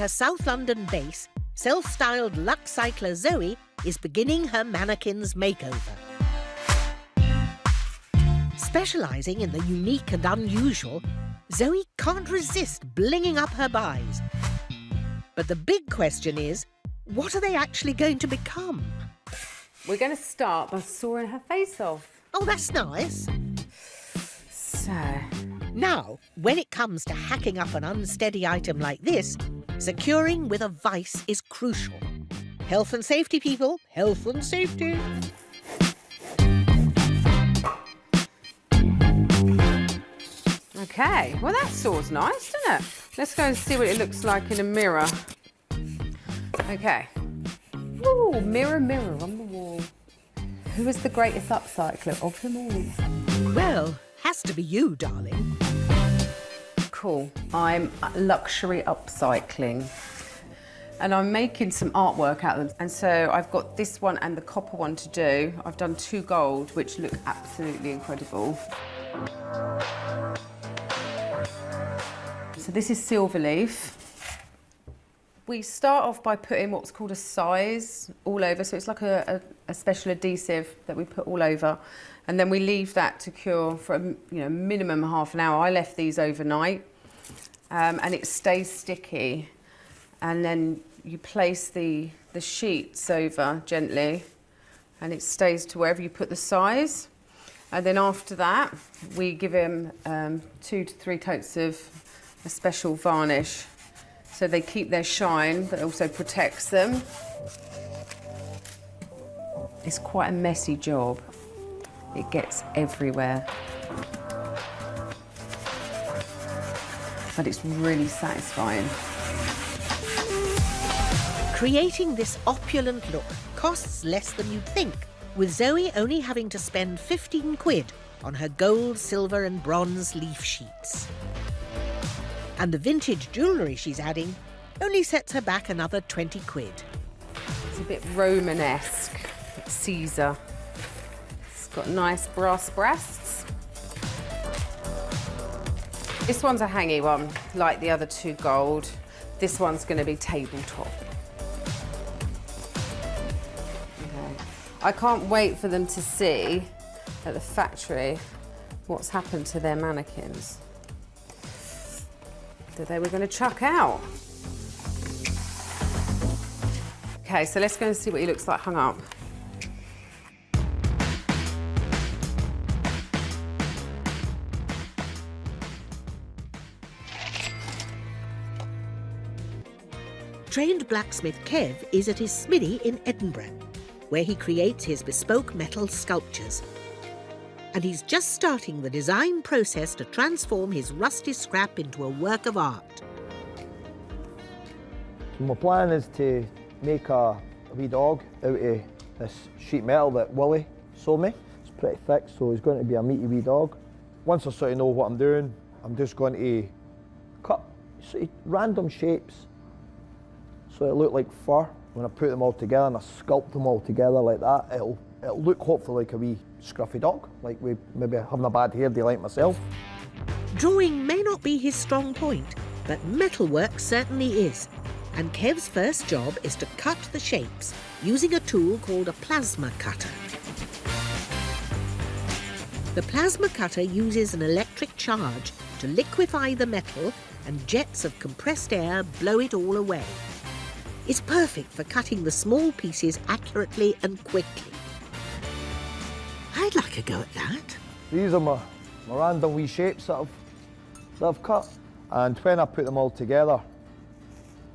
her South London base, self-styled Lux cycler Zoe is beginning her mannequin's makeover. Specialising in the unique and unusual, Zoe can't resist blinging up her buys. But the big question is, what are they actually going to become? We're going to start by sawing her face off. Oh, that's nice. So... Now, when it comes to hacking up an unsteady item like this, securing with a vice is crucial. Health and safety, people. Health and safety. OK, well, that saw's nice, isn't it? Let's go and see what it looks like in a mirror. OK. Ooh, mirror, mirror on the wall. Who is the greatest upcycler of them all? Well, has to be you, darling. Cool. I'm luxury upcycling. And I'm making some artwork out of them. And so I've got this one and the copper one to do. I've done 2 gold, which look absolutely incredible. So this is Silverleaf. We start off by putting what's called a size all over. So it's like a special adhesive that we put all over. And then we leave that to cure for minimum half an hour. I left these overnight and it stays sticky. And then you place the sheets over gently and it stays to wherever you put the size. And then after that, we give him 2 to 3 coats of a special varnish. So they keep their shine, but also protects them. It's quite a messy job. It gets everywhere. But it's really satisfying. Creating this opulent look costs less than you'd think, with Zoe only having to spend 15 quid on her gold, silver and bronze leaf sheets. And the vintage jewellery she's adding only sets her back another 20 quid. It's a bit Romanesque, like Caesar. It's got nice brass breasts. This one's a hangy one, like the other 2 gold. This one's going to be tabletop. Okay. I can't wait for them to see at the factory what's happened to their mannequins that they were going to chuck out. Okay, so let's go and see what he looks like hung up. Trained blacksmith Kev is at his smithy in Edinburgh, where he creates his bespoke metal sculptures. And he's just starting the design process to transform his rusty scrap into a work of art. So my plan is to make a wee dog out of this sheet metal that Willie sold me. It's pretty thick, so he's going to be a meaty wee dog. Once I sort of know what I'm doing, I'm just going to cut sort of random shapes so it look like fur. When I put them all together and I sculpt them all together like that, it'll look hopefully like a wee scruffy dog, like we maybe having a bad hair day like myself. Drawing may not be his strong point, but metalwork certainly is. And Kev's first job is to cut the shapes using a tool called a plasma cutter. The plasma cutter uses an electric charge to liquefy the metal, and jets of compressed air blow it all away. It's perfect for cutting the small pieces accurately and quickly. I'd like a go at that. These are my random wee shapes that I've cut, and when I put them all together,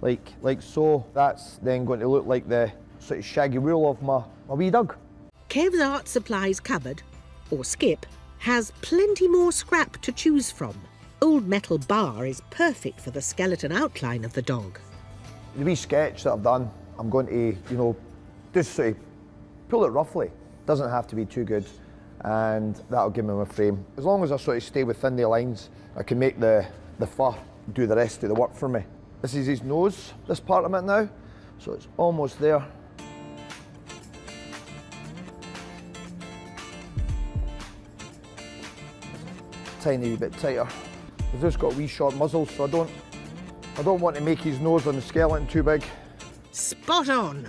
like so, that's then going to look like the sort of shaggy wool of my wee dog. Kev's art supplies cupboard, or skip, has plenty more scrap to choose from. Old metal bar is perfect for the skeleton outline of the dog. The wee sketch that I've done, I'm going to, just sort of pull it roughly. Doesn't have to be too good, and that'll give me my frame. As long as I sort of stay within the lines, I can make the fur do the rest of the work for me. This is his nose, this part of it now, so it's almost there. Tiny wee bit tighter. I've just got wee short muzzles, so I don't I don't want to make his nose on the skeleton too big. Spot on.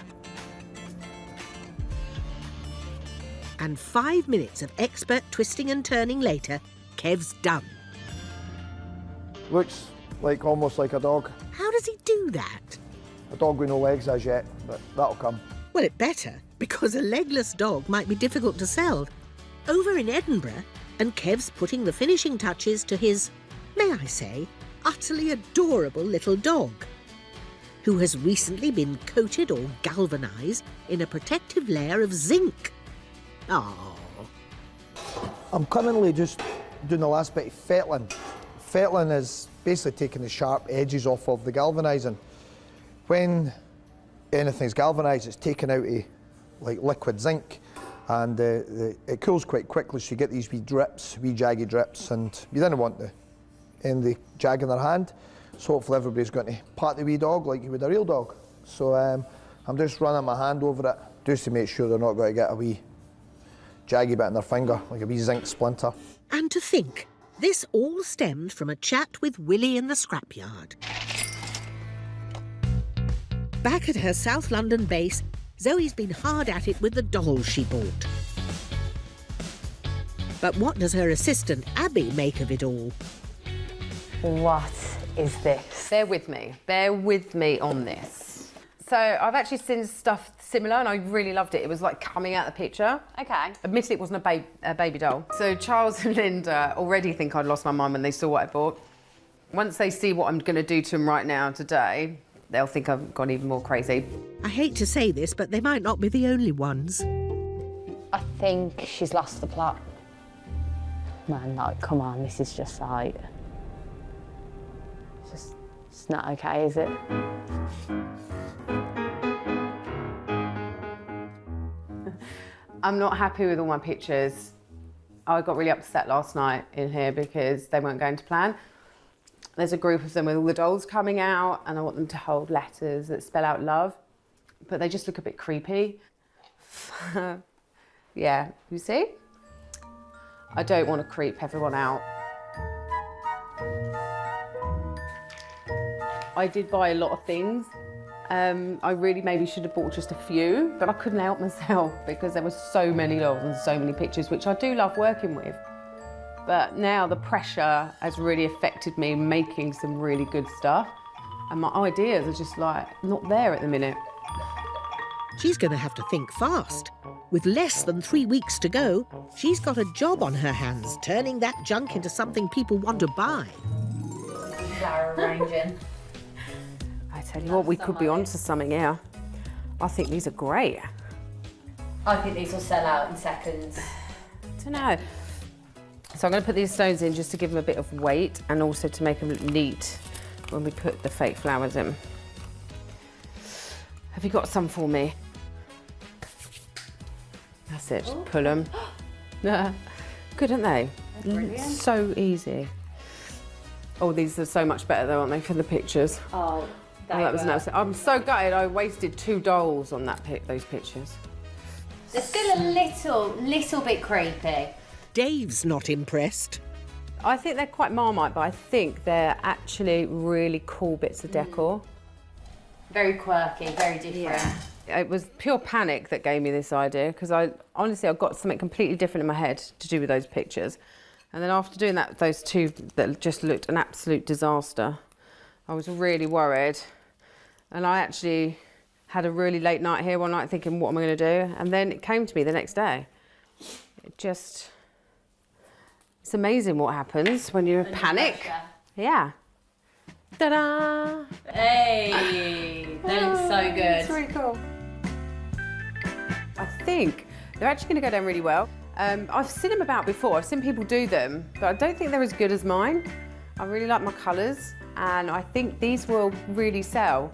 And 5 minutes of expert twisting and turning later, Kev's done. Looks like almost like a dog. How does he do that? A dog with no legs as yet, but that'll come. Well, it better, because a legless dog might be difficult to sell. Over in Edinburgh, and Kev's putting the finishing touches to his, may I say, utterly adorable little dog, who has recently been coated or galvanised in a protective layer of zinc. Oh. I'm currently just doing the last bit of fettling. Fettling is basically taking the sharp edges off of the galvanising. When anything's galvanised, it's taken out of like liquid zinc, and it cools quite quickly, so you get these wee drips, wee jaggy drips, and you don't want the jag in their hand. So hopefully everybody's going to pat the wee dog like you would a real dog. So I'm just running my hand over it just to make sure they're not going to get a wee jaggy bit in their finger, like a wee zinc splinter. And to think, this all stemmed from a chat with Willie in the scrapyard. Back at her South London base, Zoe's been hard at it with the dolls she bought. But what does her assistant, Abby, make of it all? What is this? Bear with me on this. So I've actually seen stuff similar and I really loved it. It was like coming out of the picture. Okay. Admittedly, it wasn't a baby doll. So Charles and Linda already think I'd lost my mind when they saw what I bought. Once they see what I'm going to do to them right now today, they'll think I've gone even more crazy. I hate to say this, but they might not be the only ones. I think she's lost the plot. Man, like, come on, this is just like... It's not okay, is it? I'm not happy with all my pictures. I got really upset last night in here because they weren't going to plan. There's a group of them with all the dolls coming out and I want them to hold letters that spell out love, but they just look a bit creepy. Yeah, you see? I don't want to creep everyone out. I did buy a lot of things. I really maybe should have bought just a few, but I couldn't help myself because there were so many dolls and so many pictures, which I do love working with. But now the pressure has really affected me making some really good stuff. And my ideas are just like not there at the minute. She's going to have to think fast. With less than 3 weeks to go, she's got a job on her hands, turning that junk into something people want to buy. Flower arranging. I tell you what, we could be onto something here. I think these are great. I think these will sell out in seconds. I don't know. So I'm going to put these stones in just to give them a bit of weight and also to make them look neat when we put the fake flowers in. Have you got some for me? That's it, just pull them. Good, aren't they? Brilliant. So easy. Oh, these are so much better though, aren't they, for the pictures? Oh, That was nice. I'm so gutted I wasted 2 dolls on those pictures. They're still a little bit creepy. Dave's not impressed. I think they're quite Marmite, but I think they're actually really cool bits of decor. Very quirky, very different. It was pure panic that gave me this idea because I got something completely different in my head to do with those pictures. And then after doing that, those 2 that just looked an absolute disaster, I was really worried. And I actually had a really late night here one night thinking, what am I going to do? And then it came to me the next day. It's amazing what happens when you panic. Pressure. Yeah. Ta-da! Hey, they look so good. It's really cool. I think they're actually going to go down really well. I've seen them about before. I've seen people do them, but I don't think they're as good as mine. I really like my colours, and I think these will really sell.